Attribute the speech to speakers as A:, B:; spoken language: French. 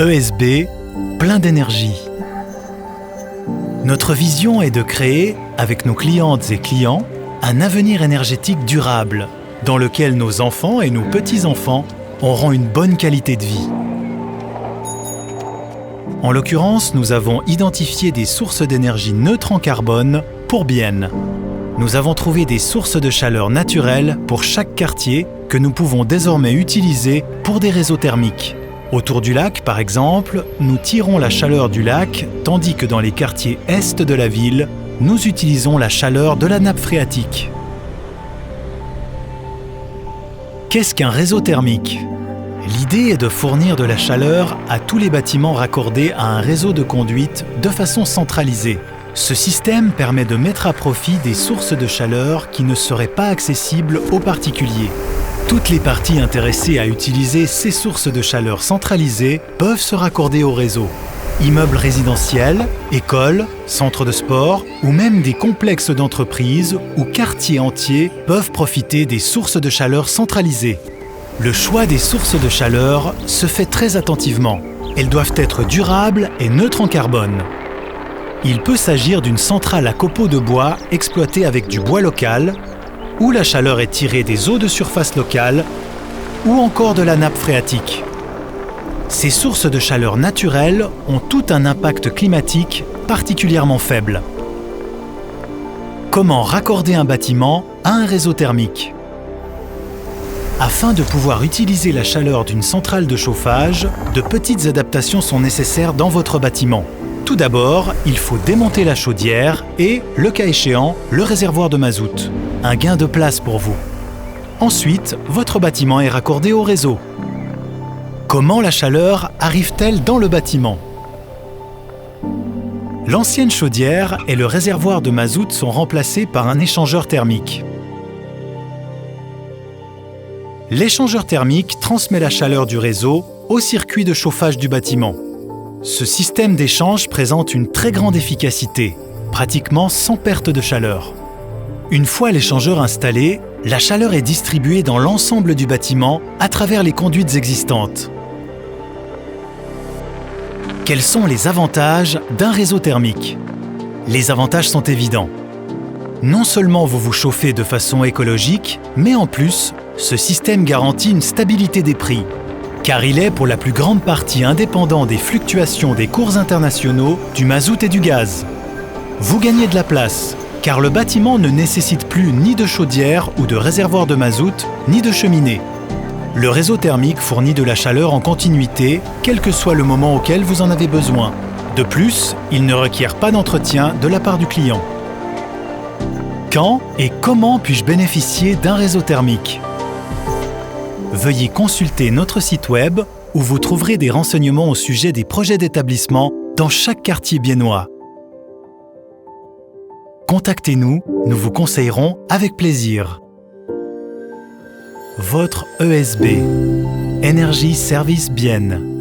A: ESB, plein d'énergie. Notre vision est de créer, avec nos clientes et clients, un avenir énergétique durable, dans lequel nos enfants et nos petits-enfants auront une bonne qualité de vie. En l'occurrence, nous avons identifié des sources d'énergie neutres en carbone pour Bienne. Nous avons trouvé des sources de chaleur naturelles pour chaque quartier que nous pouvons désormais utiliser pour des réseaux thermiques. Autour du lac, par exemple, nous tirons la chaleur du lac, tandis que dans les quartiers est de la ville, nous utilisons la chaleur de la nappe phréatique. Qu'est-ce qu'un réseau thermique ? L'idée est de fournir de la chaleur à tous les bâtiments raccordés à un réseau de conduite de façon centralisée. Ce système permet de mettre à profit des sources de chaleur qui ne seraient pas accessibles aux particuliers. Toutes les parties intéressées à utiliser ces sources de chaleur centralisées peuvent se raccorder au réseau. Immeubles résidentiels, écoles, centres de sport ou même des complexes d'entreprises ou quartiers entiers peuvent profiter des sources de chaleur centralisées. Le choix des sources de chaleur se fait très attentivement. Elles doivent être durables et neutres en carbone. Il peut s'agir d'une centrale à copeaux de bois exploitée avec du bois local, où la chaleur est tirée des eaux de surface locales, ou encore de la nappe phréatique. Ces sources de chaleur naturelles ont tout un impact climatique particulièrement faible. Comment raccorder un bâtiment à un réseau thermique ? Afin de pouvoir utiliser la chaleur d'une centrale de chauffage, de petites adaptations sont nécessaires dans votre bâtiment. Tout d'abord, il faut démonter la chaudière et, le cas échéant, le réservoir de mazout. Un gain de place pour vous. Ensuite, votre bâtiment est raccordé au réseau. Comment la chaleur arrive-t-elle dans le bâtiment ? L'ancienne chaudière et le réservoir de mazout sont remplacés par un échangeur thermique. L'échangeur thermique transmet la chaleur du réseau au circuit de chauffage du bâtiment. Ce système d'échange présente une très grande efficacité, pratiquement sans perte de chaleur. Une fois l'échangeur installé, la chaleur est distribuée dans l'ensemble du bâtiment à travers les conduites existantes. Quels sont les avantages d'un réseau thermique ? Les avantages sont évidents. Non seulement vous vous chauffez de façon écologique, mais en plus, ce système garantit une stabilité des prix, car il est pour la plus grande partie indépendant des fluctuations des cours internationaux du mazout et du gaz. Vous gagnez de la place, car le bâtiment ne nécessite plus ni de chaudière ou de réservoir de mazout, ni de cheminée. Le réseau thermique fournit de la chaleur en continuité, quel que soit le moment auquel vous en avez besoin. De plus, il ne requiert pas d'entretien de la part du client. Quand et comment puis-je bénéficier d'un réseau thermique ? Veuillez consulter notre site web où vous trouverez des renseignements au sujet des projets d'établissement dans chaque quartier biennois. Contactez-nous, nous vous conseillerons avec plaisir. Votre ESB, Énergie Service Bienne.